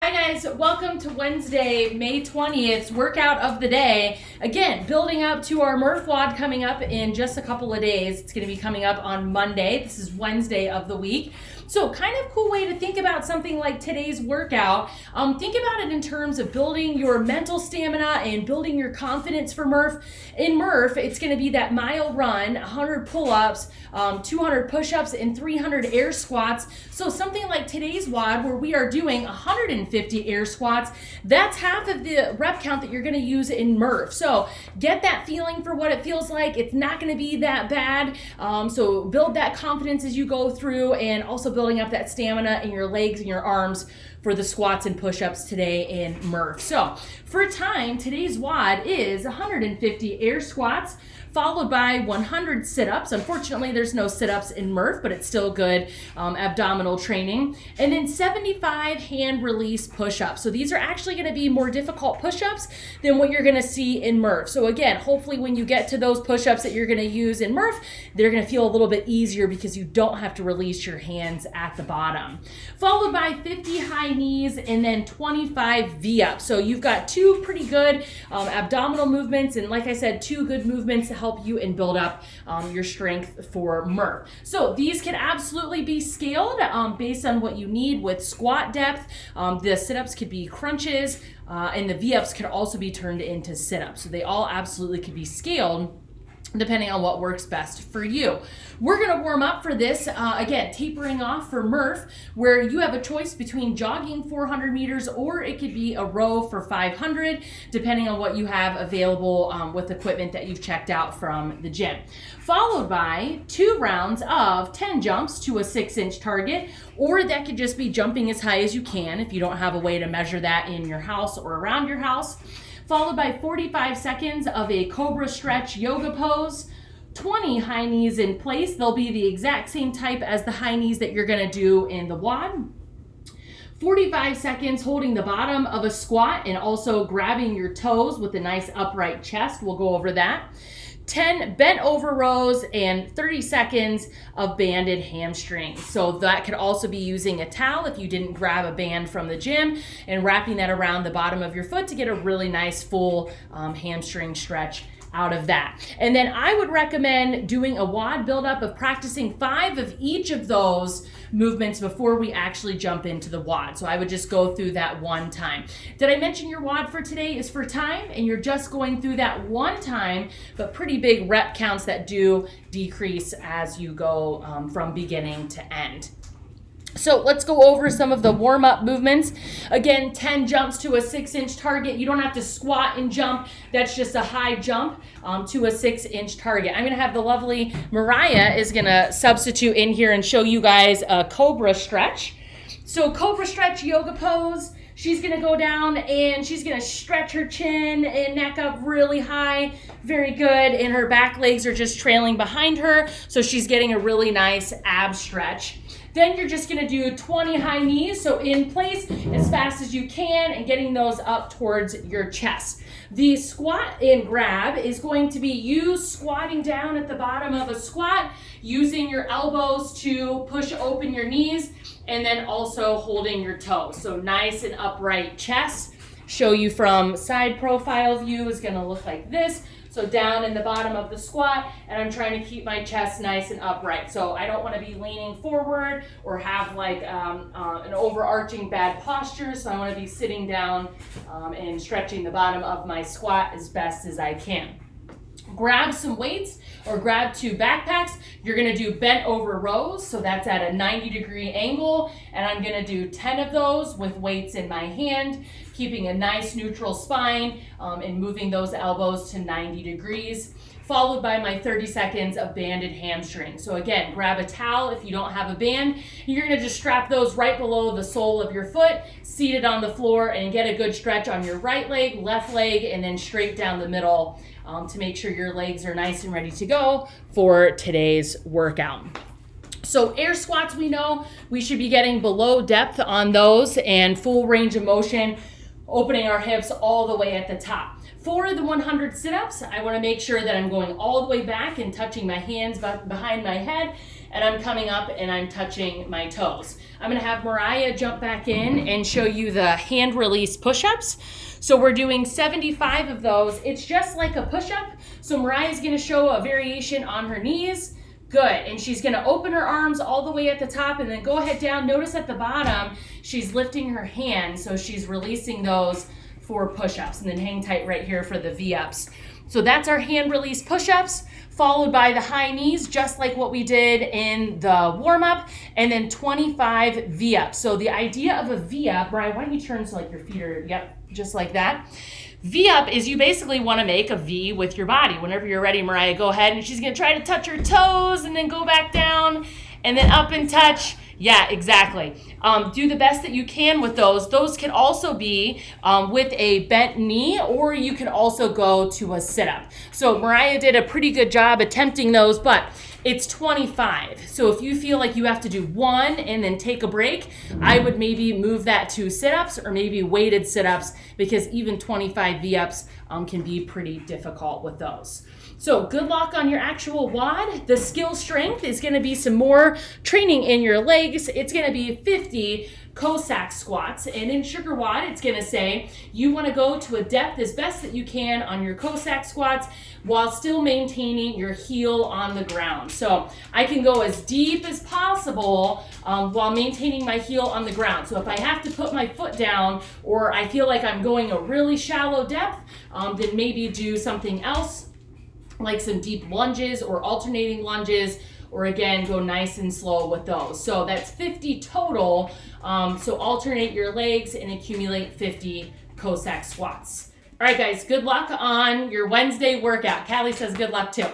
Hi guys, welcome to Wednesday, May 20th, workout of the day. Again, building up to our Murph WOD coming up in just a couple of days. It's going to be coming up on Monday. This is Wednesday of the week. So kind of cool way to think about something like today's workout. Think about it in terms of building your mental stamina and building your confidence for Murph. In Murph, it's going to be that mile run, 100 pull-ups, 200 push-ups, and 300 air squats. So something like today's WOD where we are doing 150 air squats, that's half of the rep count that you're going to use in Murph. So get that feeling for what it feels like. It's not going to be that bad. So build that confidence as you go through, and also building up that stamina in your legs and your arms for the squats and push-ups today in Murph. So for time, today's WOD is 150 air squats, followed by 100 sit-ups. Unfortunately, there's no sit-ups in Murph, but it's still good abdominal training. And then 75 hand release push-ups. So these are actually going to be more difficult push-ups than what you're going to see in Murph. So again, hopefully when you get to those push-ups that you're going to use in Murph, they're going to feel a little bit easier because you don't have to release your hands at the bottom. Followed by 50 high knees and then 25 V-ups. So you've got two pretty good abdominal movements, and like I said, two good movements to help you and build up your strength for Murph. So these can absolutely be scaled based on what you need with squat depth. The sit-ups could be crunches, and the V-ups can also be turned into sit-ups. So they all absolutely could be scaled depending on what works best for you. We're going to warm up for this, again, tapering off for Murph, where you have a choice between jogging 400 meters or it could be a row for 500, depending on what you have available with equipment that you've checked out from the gym. Followed by 2 rounds of 10 jumps to a 6-inch target, or that could just be jumping as high as you can if you don't have a way to measure that in your house or around your house. Followed by 45 seconds of a Cobra Stretch yoga pose, 20 high knees in place. They'll be the exact same type as the high knees that you're going to do in the WOD. 45 seconds holding the bottom of a squat and also grabbing your toes with a nice upright chest. We'll go over that. 10 bent over rows and 30 seconds of banded hamstrings. So that could also be using a towel if you didn't grab a band from the gym, and wrapping that around the bottom of your foot to get a really nice full hamstring stretch out of that. And then I would recommend doing a WOD buildup of practicing 5 of each of those movements before we actually jump into the WOD. So I would just go through that one time. Did I mention your WOD for today is for time, and you're just going through that one time, but pretty big rep counts that do decrease as you go from beginning to end. So let's go over some of the warm-up movements. Again, 10 jumps to a 6-inch target. You don't have to squat and jump. That's just a high jump to a 6-inch target. I'm going to have the lovely Mariah is going to substitute in here and show you guys a Cobra Stretch. So Cobra Stretch yoga pose. She's going to go down and she's going to stretch her chin and neck up really high. Very good. And her back legs are just trailing behind her. So she's getting a really nice ab stretch. Then you're just going to do 20 high knees, so in place as fast as you can and getting those up towards your chest. The squat and grab is going to be you squatting down at the bottom of a squat, using your elbows to push open your knees, and then also holding your toes. So nice and upright chest. Show you from side profile view is going to look like this. So down in the bottom of the squat, and I'm trying to keep my chest nice and upright. So I don't want to be leaning forward or have like an overarching bad posture. So I want to be sitting down and stretching the bottom of my squat as best as I can. Grab some weights or grab 2 backpacks. You're going to do bent over rows, so that's at a 90-degree angle, and I'm going to do 10 of those with weights in my hand, keeping a nice neutral spine and moving those elbows to 90 degrees, followed by my 30 seconds of banded hamstrings. So again, grab a towel if you don't have a band. You're going to just strap those right below the sole of your foot, seated on the floor, and get a good stretch on your right leg, left leg, and then straight down the middle to make sure your legs are nice and ready to go for today's workout. So air squats, we know we should be getting below depth on those and full range of motion, opening our hips all the way at the top. For the 100 sit-ups, I want to make sure that I'm going all the way back and touching my hands behind my head and I'm coming up and I'm touching my toes. I'm gonna have Mariah jump back in and show you the hand release push-ups. So we're doing 75 of those. It's just like a push-up. So Mariah's gonna show a variation on her knees. Good, and she's gonna open her arms all the way at the top and then go ahead down. Notice at the bottom, she's lifting her hands, so she's releasing those for push-ups, and then hang tight right here for the V-ups. So that's our hand release push-ups, followed by the high knees, just like what we did in the warm-up, and then 25 V-ups. So the idea of a V-up, Brian, why don't you turn so like your feet are, yep, just like that. V-up is you basically want to make a V with your body. Whenever you're ready, Mariah, go ahead, and she's going to try to touch her toes and then go back down and then up and touch. Yeah, exactly. Do the best that you can with those. Those can also be with a bent knee, or you can also go to a sit-up. So Mariah did a pretty good job attempting those, but it's 25. So if you feel like you have to do one and then take a break, I would maybe move that to sit-ups or maybe weighted sit-ups, because even 25 V-ups can be pretty difficult with those. So good luck on your actual WOD. The skill strength is going to be some more training in your legs. It's going to be 50 Cossack squats. And in Sugar WOD, it's going to say you want to go to a depth as best that you can on your Cossack squats while still maintaining your heel on the ground. So I can go as deep as possible while maintaining my heel on the ground. So if I have to put my foot down, or I feel like I'm going a really shallow depth, then maybe do something else, like some deep lunges or alternating lunges, or again, go nice and slow with those. So that's 50 total. So alternate your legs and accumulate 50 Cossack squats. All right, guys, good luck on your Wednesday workout. Callie says good luck too.